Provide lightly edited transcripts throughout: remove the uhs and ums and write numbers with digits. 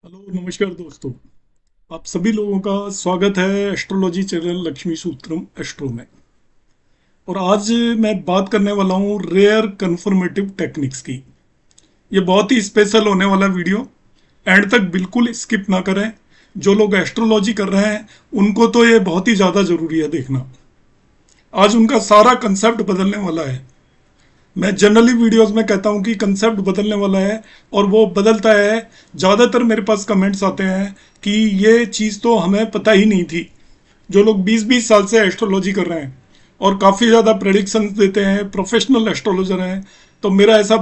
Hello नमस्कार दोस्तों। आप सभी लोगों का स्वागत है एस्ट्रोलॉजी चैनल लक्ष्मी सूत्रम एस्ट्रो में। और आज मैं बात करने वाला हूँ रेयर कन्फर्मेटिव टेक्निक्स की। ये बहुत ही स्पेशल होने वाला वीडियो, एंड तक बिल्कुल स्किप ना करें। जो लोग एस्ट्रोलॉजी कर रहे हैं उनको तो ये बहुत ही ज़्यादा ज़रूरी है देखना। आज उनका सारा कंसेप्ट बदलने वाला है। मैं जनरली वीडियोस में कहता हूं कि कंसेप्ट बदलने वाला है, और वो बदलता है। ज़्यादातर मेरे पास कमेंट्स आते हैं कि ये चीज़ तो हमें पता ही नहीं थी। जो लोग 20-20 साल से एस्ट्रोलॉजी कर रहे हैं और काफ़ी ज़्यादा प्रेडिक्शंस देते हैं, प्रोफेशनल एस्ट्रोलॉजर हैं, तो मेरा ऐसा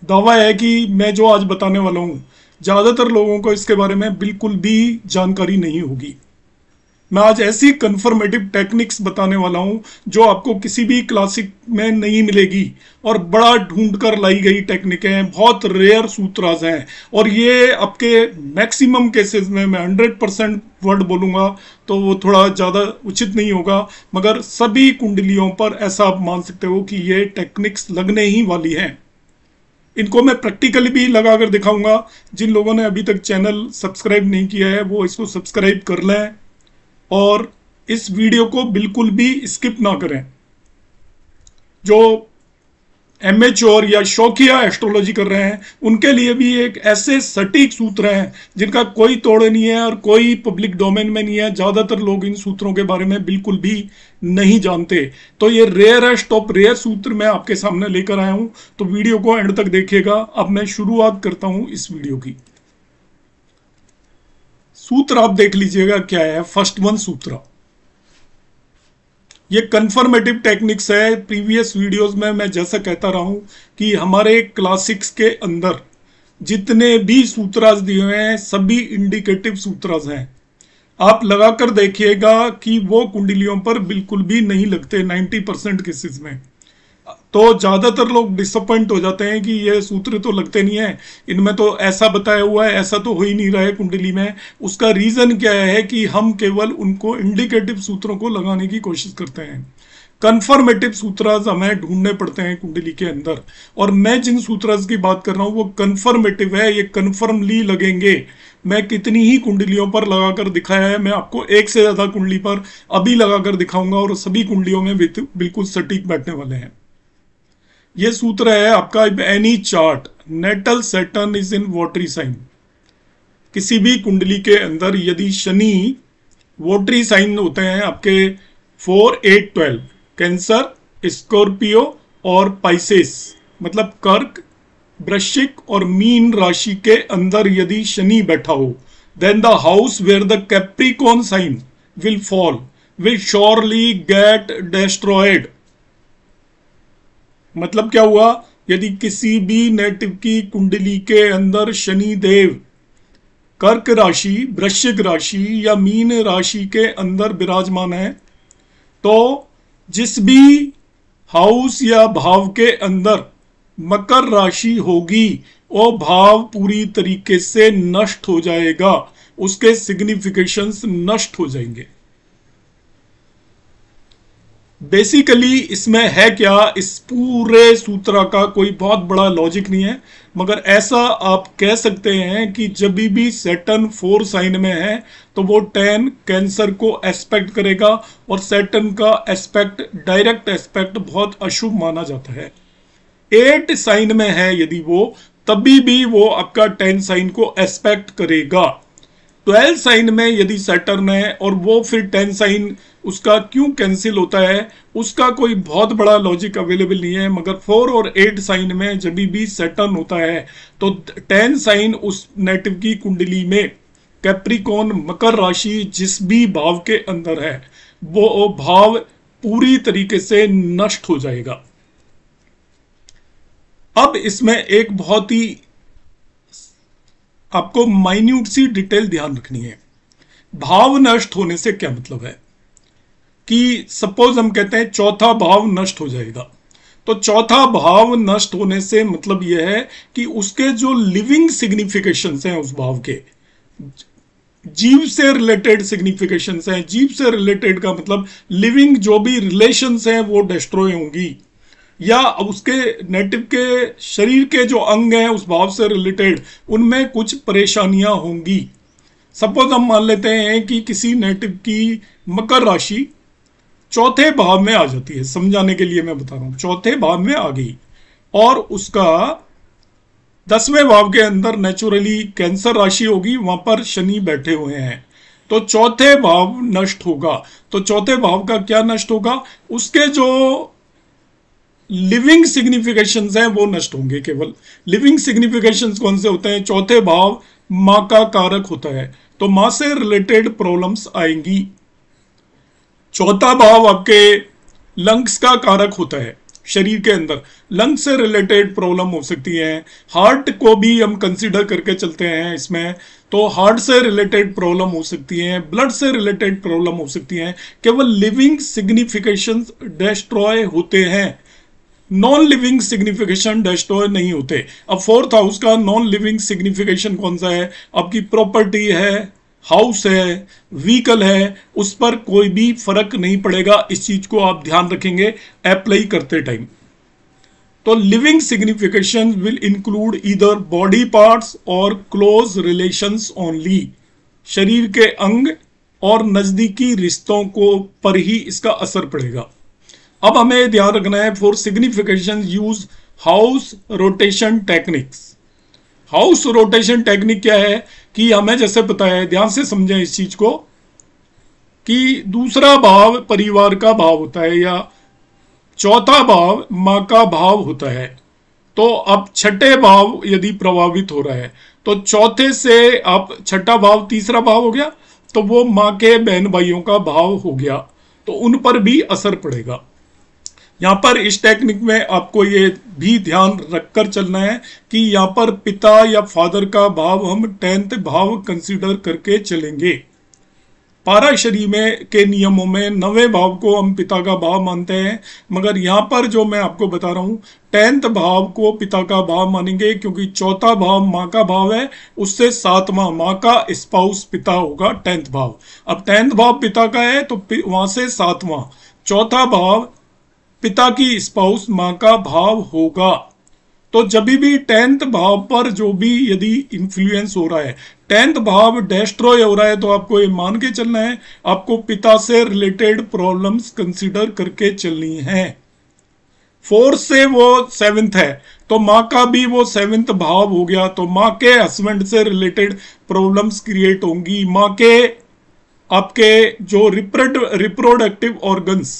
दावा है कि मैं जो आज बताने वाला हूँ, ज़्यादातर लोगों को इसके बारे में बिल्कुल भी जानकारी नहीं होगी। मैं आज ऐसी कन्फर्मेटिव टेक्निक्स बताने वाला हूं जो आपको किसी भी क्लासिक में नहीं मिलेगी, और बड़ा ढूंढ कर लाई गई टेक्निक है, बहुत रेयर सूत्रास हैं। और ये आपके मैक्सिमम केसेस में, मैं 100% वर्ड बोलूंगा तो वो थोड़ा ज़्यादा उचित नहीं होगा, मगर सभी कुंडलियों पर ऐसा आप मान सकते हो कि ये टेक्निक्स लगने ही वाली हैं। इनको मैं प्रैक्टिकली भी लगा कर दिखाऊंगा। जिन लोगों ने अभी तक चैनल सब्सक्राइब नहीं किया है वो इसको सब्सक्राइब कर लें, और इस वीडियो को बिल्कुल भी स्किप ना करें। जो एमेच्योर या शौकिया एस्ट्रोलॉजी कर रहे हैं उनके लिए भी एक ऐसे सटीक सूत्र हैं जिनका कोई तोड़ नहीं है और कोई पब्लिक डोमेन में नहीं है। ज्यादातर लोग इन सूत्रों के बारे में बिल्कुल भी नहीं जानते। तो ये रेयरेस्ट ऑफ रेयर सूत्र मैं आपके सामने लेकर आया हूं, तो वीडियो को एंड तक देखिएगा। अब मैं शुरुआत करता हूं इस वीडियो की। सूत्र आप देख लीजिएगा क्या है। फर्स्ट वन सूत्र, ये कन्फर्मेटिव टेक्निक्स है। प्रीवियस वीडियोस में मैं जैसा कहता रहा हूं कि हमारे क्लासिक्स के अंदर जितने भी सूत्रास दिए हुए हैं सभी इंडिकेटिव सूत्रास हैं। आप लगाकर देखिएगा कि वो कुंडलियों पर बिल्कुल भी नहीं लगते 90% केसेस में। तो ज्यादातर लोग डिसअपॉइंट हो जाते हैं कि ये सूत्र तो लगते नहीं है, इनमें तो ऐसा बताया हुआ है, ऐसा तो हो ही नहीं रहा है कुंडली में। उसका रीजन क्या है कि हम केवल उनको इंडिकेटिव सूत्रों को लगाने की कोशिश करते हैं। कन्फर्मेटिव सूत्रास हमें ढूंढने पड़ते हैं कुंडली के अंदर, और मैं जिन सूत्रास की बात कर रहा हूं वो कन्फर्मेटिव है, ये कन्फर्मली लगेंगे। मैं कितनी ही कुंडलियों पर लगाकर दिखाया है, मैं आपको एक से ज्यादा कुंडली पर अभी लगाकर दिखाऊंगा, और सभी कुंडलियों में बिल्कुल सटीक बैठने वाले हैं। ये सूत्र है आपका। Any chart natal Saturn is in watery sign. किसी भी कुंडली के अंदर यदि शनि वोटरी साइन होते हैं आपके 4, 8, 12, कैंसर, स्कॉर्पियो और पाइसेस, मतलब कर्क, वृश्चिक और मीन राशि के अंदर यदि शनि बैठा हो, then the house where the Capricorn sign will fall will surely get destroyed. मतलब क्या हुआ, यदि किसी भी नेटिव की कुंडली के अंदर शनि देव कर्क राशि, वृश्चिक राशि या मीन राशि के अंदर विराजमान है, तो जिस भी हाउस या भाव के अंदर मकर राशि होगी वो भाव पूरी तरीके से नष्ट हो जाएगा, उसके सिग्निफिकेशंस नष्ट हो जाएंगे। बेसिकली इसमें है क्या, इस पूरे सूत्र का कोई बहुत बड़ा लॉजिक नहीं है, मगर ऐसा आप कह सकते हैं कि जब भी सैटर्न 4 साइन में है तो वो 10 कैंसर को एस्पेक्ट करेगा, और सैटर्न का एस्पेक्ट, डायरेक्ट एस्पेक्ट बहुत अशुभ माना जाता है। 8 साइन में है यदि वो, तभी भी वो आपका 10 साइन को एस्पेक्ट करेगा। 12 साइन में यदि सैटर्न है और वो फिर 10 साइन उसका क्यों कैंसिल होता है, उसका कोई बहुत बड़ा लॉजिक अवेलेबल नहीं है, मगर 4 और 8 साइन में जब भी सैटर्न होता है तो 10 साइन उस नेटिव की कुंडली में कैप्रिकॉन मकर राशि जिस भी भाव के अंदर है वो भाव पूरी तरीके से नष्ट हो जाएगा। अब इसमें एक बहुत ही आपको माइन्यूट सी डिटेल ध्यान रखनी है। भाव नष्ट होने से क्या मतलब है कि सपोज हम कहते हैं चौथा भाव नष्ट हो जाएगा, तो चौथा भाव नष्ट होने से मतलब यह है कि उसके जो लिविंग सिग्निफिकेशंस हैं उस भाव के, जीव से रिलेटेड सिग्निफिकेशंस हैं, जीव से रिलेटेड का मतलब लिविंग जो भी रिलेशंस हैं वो डिस्ट्रॉय होंगी। या उसके नेटिव के शरीर के जो अंग हैं उस भाव से रिलेटेड उनमें कुछ परेशानियां होंगी। सपोज हम मान लेते हैं कि किसी नेटिव की मकर राशि चौथे भाव में आ जाती है, समझाने के लिए मैं बता रहा हूं, चौथे भाव में आ गई और उसका 10वें भाव के अंदर नेचुरली कैंसर राशि होगी, वहां पर शनि बैठे हुए हैं, तो चौथे भाव नष्ट होगा। तो चौथे भाव का क्या नष्ट होगा? उसके जो लिविंग सिग्निफिकेशंस हैं वो नष्ट होंगे। केवल लिविंग सिग्निफिकेशंस कौन से होते हैं? चौथे भाव मां का कारक होता है, तो मां से रिलेटेड प्रॉब्लम्स आएंगी। चौथा भाव आपके लंग्स का कारक होता है, शरीर के अंदर लंग्स से रिलेटेड प्रॉब्लम हो सकती है। हार्ट को भी हम कंसीडर करके चलते हैं इसमें, तो हार्ट से रिलेटेड प्रॉब्लम हो सकती है, ब्लड से रिलेटेड प्रॉब्लम हो सकती है। केवल लिविंग सिग्निफिकेशंस डिस्ट्रॉय होते हैं, नॉन लिविंग सिग्निफिकेशन डिस्ट्रॉय नहीं होते। अब फोर्थ हाउस का नॉन लिविंग सिग्निफिकेशन कौन सा है? आपकी प्रॉपर्टी है, हाउस है, व्हीकल है, उस पर कोई भी फर्क नहीं पड़ेगा। इस चीज को आप ध्यान रखेंगे अप्लाई करते टाइम। तो living signification will include either body parts और क्लोज रिलेशंस ओनली। शरीर के अंग और नजदीकी रिश्तों को पर ही इसका असर पड़ेगा। अब हमें ध्यान रखना है, for signification use house rotation techniques. House rotation technique क्या है कि हमें जैसे पता है, ध्यान से समझें इस चीज को, कि दूसरा भाव परिवार का भाव होता है या चौथा भाव मां का भाव होता है। तो अब छठे भाव यदि प्रभावित हो रहा है तो चौथे से अब छठा भाव तीसरा भाव हो गया, तो वो मां के बहन भाइयों का भाव हो गया, तो उन पर भी असर पड़ेगा। यहां पर इस टेक्निक में आपको ये भी ध्यान रखकर चलना है कि यहां पर पिता या फादर का भाव हम 10th भाव कंसीडर करके चलेंगे। पाराशरी में के नियमों में 9वें भाव को हम पिता का भाव मानते हैं, मगर यहां पर जो मैं आपको बता रहा हूं 10th भाव को पिता का भाव मानेंगे, क्योंकि चौथा भाव मां का भाव है, उससे 7वां मां का स्पाउस पिता होगा 10th भाव। अब 10th भाव पिता का है तो वहां से 7वां, चौथा भाव पिता की स्पाउस मां का भाव होगा। तो जब भी 10th भाव पर जो भी यदि इंफ्लुएंस हो रहा है, 10th भाव डिस्ट्रॉय हो रहा है, तो आपको ये मान के चलना है आपको पिता से रिलेटेड प्रॉब्लम्स कंसीडर करके चलनी है। 4th से वो 7th है, तो मां का भी वो 7th भाव हो गया, तो मां के हस्बैंड से रिलेटेड प्रॉब्लम्स क्रिएट होंगी। मां के आपके जो रिप्रोडक्टिव ऑर्गन्स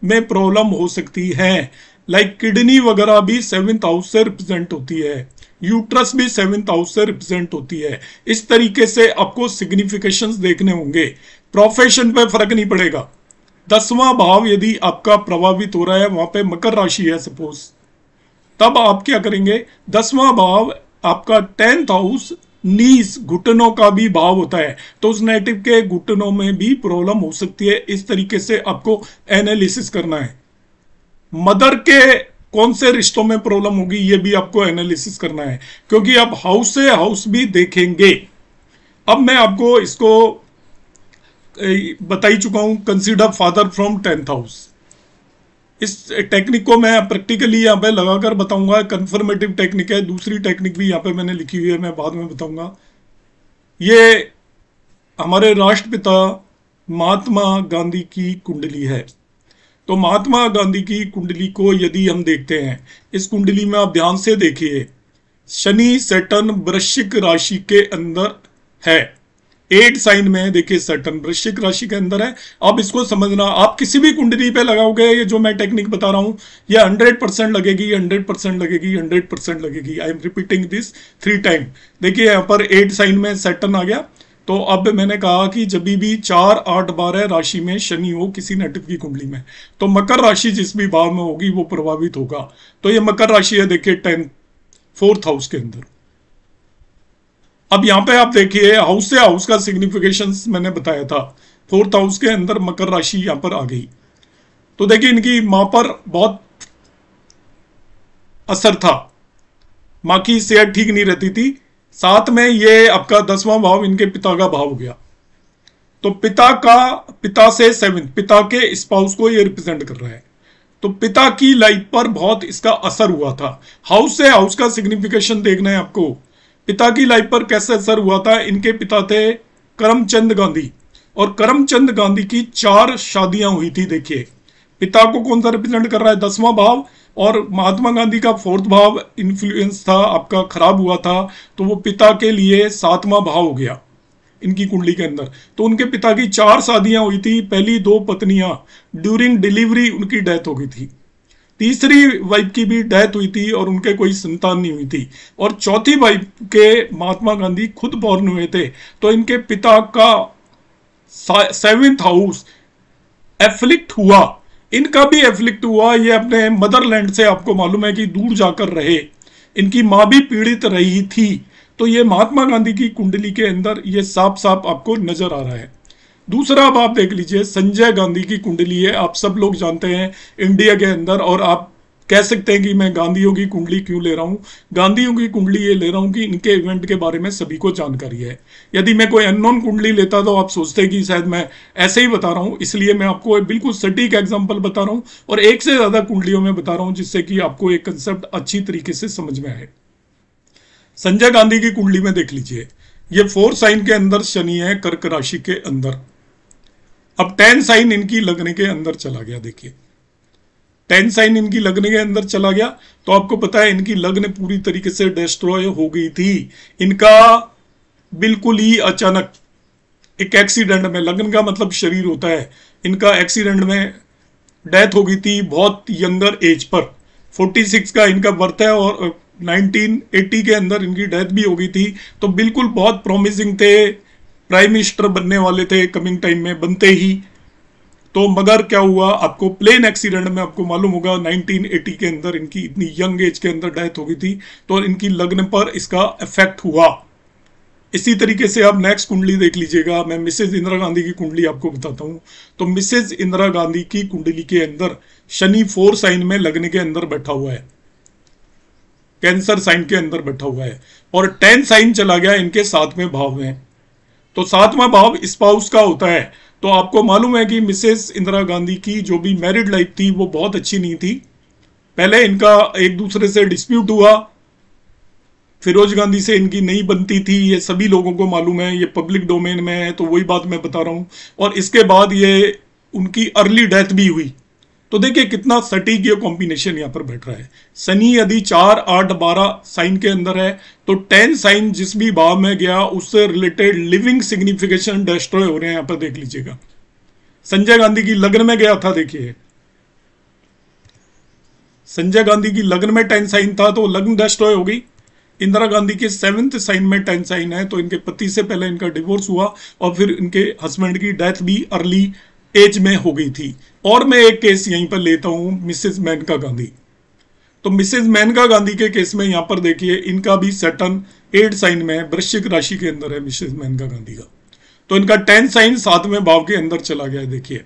में प्रॉब्लम हो सकती है, लाइक किडनी वगैरह भी 7th हाउस से रिप्रेजेंट होती है, यूट्रस भी 7th हाउस से रिप्रेजेंट होती है। इस तरीके से आपको सिग्निफिकेशंस देखने होंगे। प्रोफेशन पे फर्क नहीं पड़ेगा। 10वां भाव यदि आपका प्रभावित हो रहा है, वहां पे मकर राशि है सपोज, तब आप क्या करेंगे? 10वां भाव आपका 10th हाउस नीज घुटनों का भी भाव होता है, तो उस नेटिव के घुटनों में भी प्रॉब्लम हो सकती है। इस तरीके से आपको एनालिसिस करना है। मदर के कौन से रिश्तों में प्रॉब्लम होगी ये भी आपको एनालिसिस करना है, क्योंकि आप हाउस से हाउस भी देखेंगे। अब मैं आपको इसको बता ही चुका हूं, consider father from 10th house. इस टेक्निक को मैं प्रैक्टिकली यहाँ पे लगाकर बताऊंगा, कंफर्मेटिव टेक्निक है। दूसरी टेक्निक भी यहाँ पे मैंने लिखी हुई है, मैं बाद में बताऊंगा। ये हमारे राष्ट्रपिता महात्मा गांधी की कुंडली है। तो महात्मा गांधी की कुंडली को यदि हम देखते हैं, इस कुंडली में आप ध्यान से देखिए, शनि सैटर्न वृश्चिक राशि के अंदर है, 8 साइन में देखिए सैटर्न वृश्चिक राशि के अंदर है। अब इसको समझना, आप किसी भी कुंडली पे लगाओगे, ये जो मैं टेक्निक बता रहा हूं ये 100% लगेगी, 100% लगेगी, 100% लगेगी। I am repeating this 3 time. देखिए यहाँ पर 8 साइन में सैटर्न आ गया। तो अब मैंने कहा कि जब भी 4, 8, 12 राशि में शनि हो किसी नेटिव की कुंडली में, तो मकर राशि जिस भी भाव में होगी वो प्रभावित होगा। तो ये मकर राशि है, देखिए 4th हाउस के अंदर। अब यहां पे आप देखिए हाउस से हाउस का सिग्निफिकेशन मैंने बताया था, 4th हाउस के अंदर मकर राशि यहां पर आ गई। तो देखिए इनकी मां पर बहुत असर था, मां की सेहत ठीक नहीं रहती थी। साथ में ये आपका 10वां भाव इनके पिता का भाव हो गया। तो पिता से 7th, पिता के स्पाउस को ये रिप्रेजेंट कर रहा है। तो पिता की लाइफ पर बहुत इसका असर हुआ था। हाउस से हाउस का सिग्निफिकेशन देखना है आपको। पिता की लाइफ पर कैसे असर हुआ था? इनके पिता थे करमचंद गांधी, और करमचंद गांधी की 4 शादियां हुई थी। देखिए पिता को कौन सा रिप्रेजेंट कर रहा है? 10वां भाव, और महात्मा गांधी का 4th भाव इन्फ्लुएंस था आपका, खराब हुआ था, तो वो पिता के लिए 7वां भाव हो गया इनकी कुंडली के अंदर। तो उनके पिता की 4 शादियां हुई थी। पहली 2 पत्नियां ड्यूरिंग डिलीवरी उनकी डेथ हो गई थी। तीसरी वाइफ की भी डेथ हुई थी और उनके कोई संतान नहीं हुई थी। और चौथी वाइफ के महात्मा गांधी खुद बॉर्न हुए थे। तो इनके पिता का 7th हाउस एफ्लिक्ट हुआ, इनका भी एफ्लिक्ट हुआ। ये अपने मदरलैंड से आपको मालूम है कि दूर जाकर रहे, इनकी मां भी पीड़ित रही थी। तो ये महात्मा गांधी की कुंडली के अंदर ये साफ साफ आपको नजर आ रहा है। दूसरा अब आप देख लीजिए, संजय गांधी की कुंडली है। आप सब लोग जानते हैं इंडिया के अंदर, और आप कह सकते हैं कि मैं गांधियों की कुंडली क्यों ले रहा हूं। गांधियों की कुंडली ये ले रहा हूं कि इनके इवेंट के बारे में सभी को जानकारी है। यदि मैं कोई अननोन कुंडली लेता तो आप सोचते कि शायद मैं ऐसे ही बता रहा हूं, इसलिए मैं आपको बिल्कुल सटीक एग्जाम्पल बता रहा हूं और एक से ज्यादा कुंडलियों में बता रहा हूं, जिससे कि आपको एक कंसेप्ट अच्छी तरीके से समझ में आए। संजय गांधी की कुंडली में देख लीजिए, ये 4 साइन के अंदर शनि है, कर्क राशि के अंदर। अब 10 साइन इनकी लगने के अंदर चला गया। देखिए 10 साइन इनकी लगने के अंदर चला गया, तो आपको पता है इनकी लग्न पूरी तरीके से डिस्ट्रॉय हो गई थी। इनका बिल्कुल ही अचानक एक एक्सीडेंट में, लग्न का मतलब शरीर होता है, इनका एक्सीडेंट में डेथ हो गई थी बहुत यंगर एज पर। 46 का इनका बर्थ है और 1980 के अंदर इनकी डेथ भी हो गई थी। तो बिल्कुल बहुत प्रॉमिसिंग थे, प्राइम मिनिस्टर बनने वाले थे कमिंग टाइम में, बनते ही। तो मगर क्या हुआ, आपको प्लेन एक्सीडेंट में आपको मालूम होगा 1980 के अंदर इनकी इतनी यंग एज के अंदर डेथ हो गई थी। तो इनकी लग्न पर इसका इफेक्ट हुआ। इसी तरीके से आप नेक्स्ट कुंडली देख लीजिएगा। मैं मिसेज इंदिरा गांधी की कुंडली आपको बताता हूं। तो मिसेज इंदिरा गांधी की कुंडली के अंदर शनि 4 साइन में लगने के अंदर बैठा हुआ है, कैंसर साइन के अंदर बैठा हुआ है, और 10 साइन चला गया इनके 7वें भाव में। तो 7वां भाव स्पाउस का होता है। तो आपको मालूम है कि मिसेस इंदिरा गांधी की जो भी मैरिड लाइफ थी वो बहुत अच्छी नहीं थी। पहले इनका एक दूसरे से डिस्प्यूट हुआ, फिरोज गांधी से इनकी नहीं बनती थी, ये सभी लोगों को मालूम है, ये पब्लिक डोमेन में है, तो वही बात मैं बता रहा हूं। और इसके बाद ये उनकी अर्ली डेथ भी हुई। तो देखिए कितना सटीक ये कॉम्बिनेशन यहां पर बैठ रहा है। शनि यदि 4, 8, 12 साइन के अंदर है, तो 10 साइन जिस भी भाव में गया उससे रिलेटेड लिविंग सिग्निफिकेशन डिस्ट्रॉय हो रहे हैं। यहां पर देख लीजिएगा, संजय गांधी की लग्न में गया था। देखिए संजय गांधी की लग्न में 10 साइन था तो लग्न डिस्ट्रॉय हो गई। इंदिरा गांधी के 7th साइन में 10 साइन है, तो इनके पति से पहले इनका डिवोर्स हुआ और फिर इनके हस्बैंड की डेथ भी अर्ली एज में हो गई थी। और मैं एक केस यहीं पर लेता हूं, मिसेज मेनका गांधी। तो मिसेज मेनका गांधी के केस में यहां पर देखिए इनका भी सैटर्न 8 साइन में है, वृश्चिक राशि के अंदर है मिसेज मेनका गांधी का। तो इनका 10 साइन 7वें भाव के अंदर चला गया है। देखिए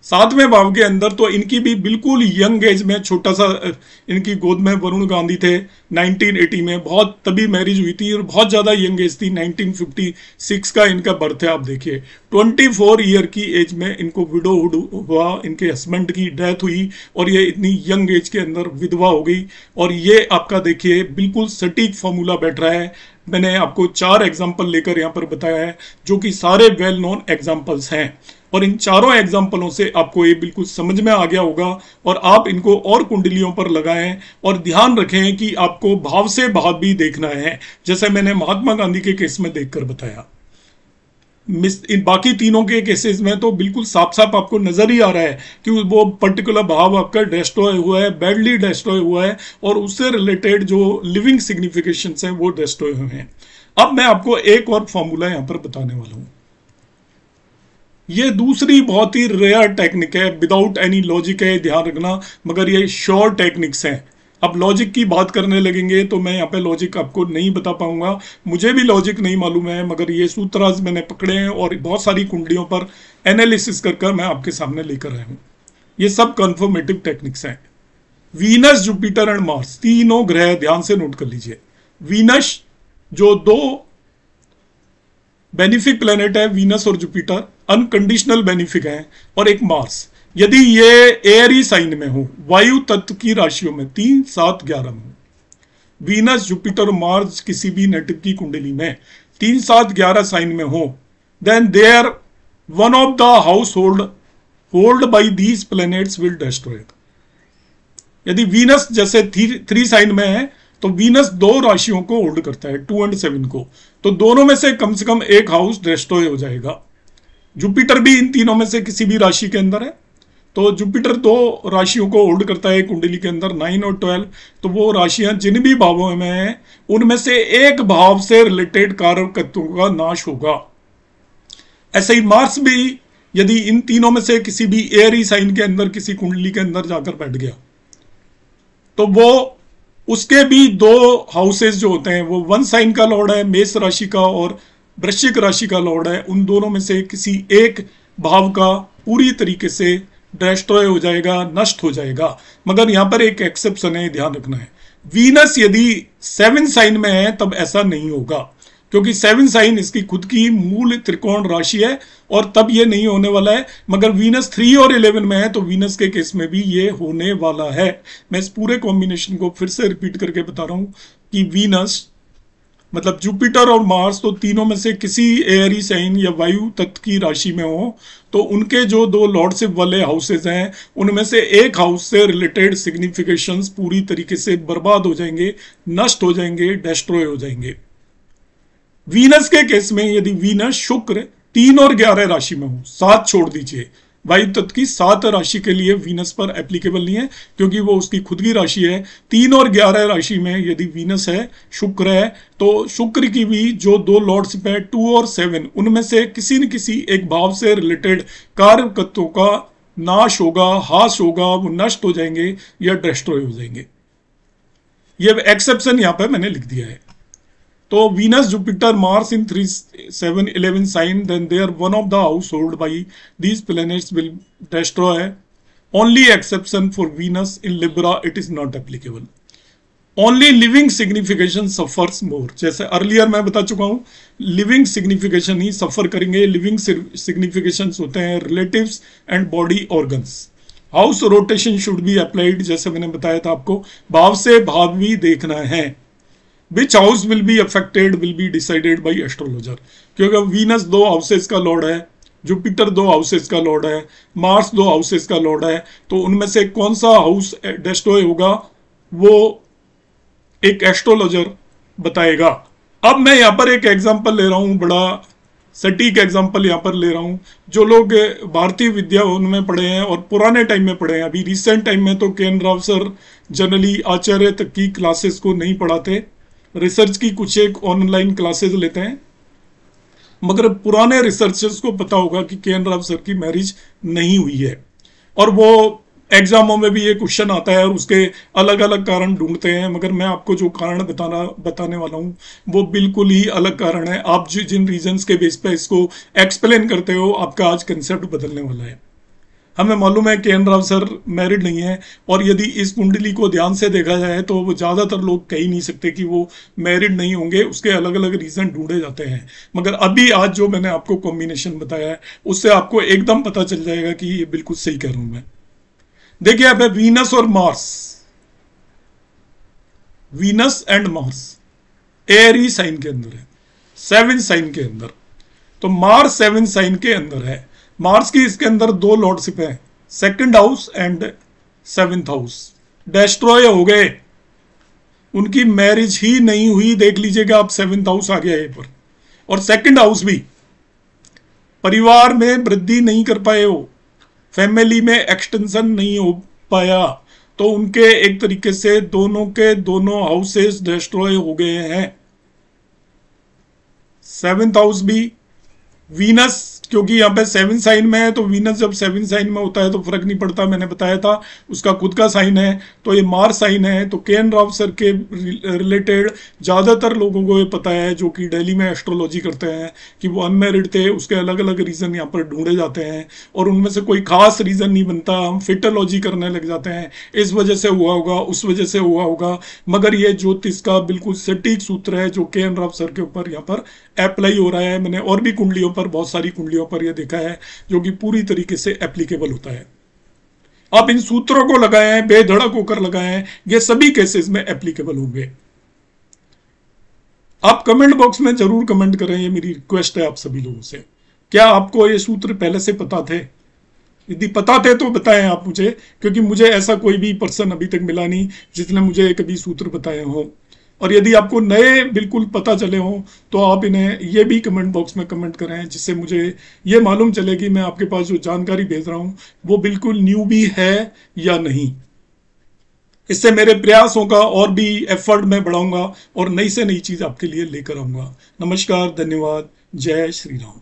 7वें भाव के अंदर, तो इनकी भी बिल्कुल यंग एज में, छोटा सा इनकी गोद में वरुण गांधी थे 1980 में, बहुत तभी मैरिज हुई थी और बहुत ज्यादा यंग एज थी। 1956 का इनका बर्थ है। आप देखिए 24 ईयर की एज में इनको विडोहुड हुआ, इनके हस्बैंड की डेथ हुई और ये इतनी यंग एज के अंदर विधवा हो गई। और ये आपका देखिए बिल्कुल सटीक फॉर्मूला बैठ रहा है। मैंने आपको 4 एग्जाम्पल लेकर यहाँ पर बताया है, जो कि सारे वेल नोन एग्जाम्पल्स हैं। और इन चारों एग्जाम्पलों से आपको ये बिल्कुल समझ में आ गया होगा, और आप इनको और कुंडलियों पर लगाएं। और ध्यान रखें कि आपको भाव से भाव भी देखना है, जैसे मैंने महात्मा गांधी के केस में देखकर बताया। इन बाकी तीनों के केसेस में तो बिल्कुल साफ साफ आपको नजर ही आ रहा है कि वो पर्टिकुलर भाव आपका डिस्ट्रॉय हुआ है, बैडली डिस्ट्रॉय हुआ है, और उससे रिलेटेड जो लिविंग सिग्निफिकेशंस हैं वो डिस्ट्रॉय हुए हैं। अब मैं आपको एक और फॉर्मूला यहां पर बताने वाला हूं। ये दूसरी बहुत ही रेयर टेक्निक है, विदाउट एनी लॉजिक है, ध्यान रखना, मगर ये श्योर टेक्निक्स हैं। अब लॉजिक की बात करने लगेंगे तो मैं यहाँ पे लॉजिक आपको नहीं बता पाऊंगा, मुझे भी लॉजिक नहीं मालूम है, मगर ये सूत्राज मैंने पकड़े हैं और बहुत सारी कुंडलियों पर एनालिसिस कर मैं आपके सामने लेकर आया हूँ। ये सब कन्फर्मेटिव टेक्निक्स हैं। वीनस, जुपिटर एंड मार्स, तीनों ग्रह ध्यान से नोट कर लीजिए। वीनस जो 2 बेनिफिक प्लेनेट है, वीनस और जुपिटर अनकंडीशनल बेनिफिक है, और एक मार्स, यदि ये एयरी साइन में हो, वायु तत्व की राशियों में 3, 7, 11 में, वीनस, जुपिटर, मार्स किसी भी नेटिव की कुंडली में 3, 7, 11 साइन में हो, then there one of the house hold by these planets will destroy. यदि वीनस जैसे 3 साइन में है तो वीनस 2 राशियों को होल्ड करता है, 2 और 7 को, तो दोनों में से कम एक हाउस डिस्ट्रॉय हो जाएगा। जुपिटर भी इन तीनों में से किसी भी राशि के अंदर है, तो जुपिटर 2 राशियों को होल्ड करता है कुंडली के अंदर, 9 और 12। तो वो राशियां जिन भी भावों में हैं उनमें से एक भाव से रिलेटेड कारकत्वों का नाश होगा। ऐसे ही मार्स भी यदि इन तीनों में से किसी भी एयरी साइन के अंदर किसी कुंडली के अंदर जाकर बैठ गया तो वो उसके भी 2 हाउसेस जो होते हैं, वो 1 साइन का लॉर्ड है मेष राशि का और वृश्चिक राशि का लॉर्ड है, उन दोनों में से किसी एक भाव का पूरी तरीके से डिस्ट्रॉय हो जाएगा, नष्ट हो जाएगा। मगर यहां पर एक एक्सेप्शन है, ध्यान रखना है। वीनस यदि 7 साइन में है तब ऐसा नहीं होगा, क्योंकि 7 साइन इसकी खुद की मूल त्रिकोण राशि है और तब ये नहीं होने वाला है। मगर वीनस 3 और 11 में है तो वीनस के केस में भी ये होने वाला है। मैं इस पूरे कॉम्बिनेशन को फिर से रिपीट करके बता रहा हूं कि वीनस मतलब जुपिटर और मार्स तो तीनों में से किसी एयरी साइन या वायु तत्व की राशि में हो तो उनके जो 2 लॉर्डशिप वाले हाउसेज हैं उनमें से एक हाउस से रिलेटेड सिग्निफिकेशंस पूरी तरीके से बर्बाद हो जाएंगे, नष्ट हो जाएंगे, डिस्ट्रॉय हो जाएंगे। वीनस के केस में यदि वीनस शुक्र 3 और 11 राशि में हो, 7 छोड़ दीजिए, वायु तत्व की 7 राशि के लिए वीनस पर एप्लीकेबल नहीं है क्योंकि वो उसकी खुद की राशि है। 3 और 11 राशि में यदि वीनस है, शुक्र है, तो शुक्र की भी जो 2 लॉर्डशिप है 2 और 7, उनमें से किसी न किसी एक भाव से रिलेटेड कारकत्वों का नाश होगा, हास होगा, वो नष्ट हो जाएंगे या डिस्ट्रॉय हो जाएंगे। ये एक्सेप्शन यहां पर मैंने लिख दिया है। तो Venus, Jupiter, Mars in 3, 7, 11 sign, then they are one of the household by these planets will destroy. Only exception for Venus in Libra, it is not applicable. Only living signification suffers more. जैसे earlier मैं बता चुका हूं, living signification ही सफर करेंगे। Living significations होते हैं relatives and body organs. House rotation should be applied, जैसे मैंने बताया था आपको, भाव से भाव भी देखना है। Which house will be affected will be decided by astrologer, क्योंकि वीनस 2 हाउसेस का लॉर्ड है, जुपिटर 2 हाउसेस का लॉर्ड है, मार्स 2 हाउसेस का लॉर्ड है, तो उनमें से कौन सा हाउस डिस्ट्रॉय होगा वो एक एस्ट्रोलॉजर बताएगा। अब मैं यहाँ पर एक एग्जांपल ले रहा हूँ, बड़ा सटीक एग्जांपल यहाँ पर ले रहा हूँ। जो लोग भारतीय विद्या उनमें पढ़े हैं और पुराने टाइम में पढ़े हैं, अभी रिसेंट टाइम में तो के.एन. राव सर जनरली आचार्य तक की क्लासेस को नहीं पढ़ाते, रिसर्च की कुछ एक ऑनलाइन क्लासेस लेते हैं। मगर पुराने रिसर्चर्स को पता होगा कि के.एन. राव सर की मैरिज नहीं हुई है और वो एग्जामों में भी ये क्वेश्चन आता है और उसके अलग अलग कारण ढूंढते हैं। मगर मैं आपको जो कारण बताने वाला हूँ वो बिल्कुल ही अलग कारण है। आप जिन रीजंस के बेस पे इसको एक्सप्लेन करते हो, आपका आज कंसेप्ट बदलने वाला है। हमें मालूम है के.एन. राव सर मैरिड नहीं है और यदि इस कुंडली को ध्यान से देखा जाए तो वो ज़्यादातर लोग कह ही नहीं सकते कि वो मैरिड नहीं होंगे, उसके अलग अलग रीज़न ढूंढे जाते हैं। मगर अभी आज जो मैंने आपको कॉम्बिनेशन बताया है उससे आपको एकदम पता चल जाएगा कि ये बिल्कुल सही कह रहा हूं मैं। देखिए अब है वीनस और Mars, Venus and Mars Aries sign के अंदर है, 7 साइन के अंदर। तो मार्स 7 साइन के अंदर है। मार्स की इसके अंदर 2 लॉर्डशिप है, 2nd house and 7th house. Destroy हो गए, उनकी मैरिज ही नहीं हुई। देख लीजिएगा आप, 7th हाउस आ गया है पर, और 2nd हाउस भी। परिवार में वृद्धि नहीं कर पाए हो, फैमिली में एक्सटेंशन नहीं हो पाया, तो उनके एक तरीके से दोनों के दोनों हाउसेस डिस्ट्रॉय हो गए हैं। 7th हाउस भी, वीनस क्योंकि यहाँ पे 7 साइन में है तो वीनस जब 7 साइन में होता है तो फर्क नहीं पड़ता, मैंने बताया था उसका खुद का साइन है। तो ये मार्स साइन है। तो के.एन. राव सर के रिलेटेड ज़्यादातर लोगों को ये पता है जो कि दिल्ली में एस्ट्रोलॉजी करते हैं कि वो अनमैरिड थे। उसके अलग अलग रीज़न यहाँ पर ढूंढे जाते हैं और उनमें से कोई खास रीज़न नहीं बनता, हम फिटोलॉजी करने लग जाते हैं, इस वजह से हुआ होगा, उस वजह से हुआ होगा। मगर ये ज्योतिष का बिल्कुल सटीक सूत्र है जो के.एन. राव सर के ऊपर यहाँ पर अप्लाई हो रहा है। मैंने और भी कुंडलियों पर, बहुत सारी कुंडलियों पर यह देखा है जो कि पूरी तरीके से एप्लीकेबल होता है। आप इन सूत्रों को लगाएं, बेधड़क होकर लगाएं, ये सभी केसेस में एप्लीकेबल होंगे। आप कमेंट बॉक्स में जरूर कमेंट करें, ये मेरी रिक्वेस्ट है आप सभी लोगों से। क्या आपको ये सूत्र पहले से पता थे? यदि पता थे तो बताएं आप मुझे, क्योंकि मुझे ऐसा कोई भी पर्सन अभी तक मिला नहीं जिसने मुझे कभी सूत्र बताए हों। और यदि आपको नए बिल्कुल पता चले हों तो आप इन्हें ये भी कमेंट बॉक्स में कमेंट करें, जिससे मुझे ये मालूम चले कि मैं आपके पास जो जानकारी भेज रहा हूं वो बिल्कुल न्यू भी है या नहीं। इससे मेरे प्रयासों का और भी एफर्ट मैं बढ़ाऊंगा और नई से नई चीज आपके लिए लेकर आऊंगा। नमस्कार, धन्यवाद, जय श्री राम।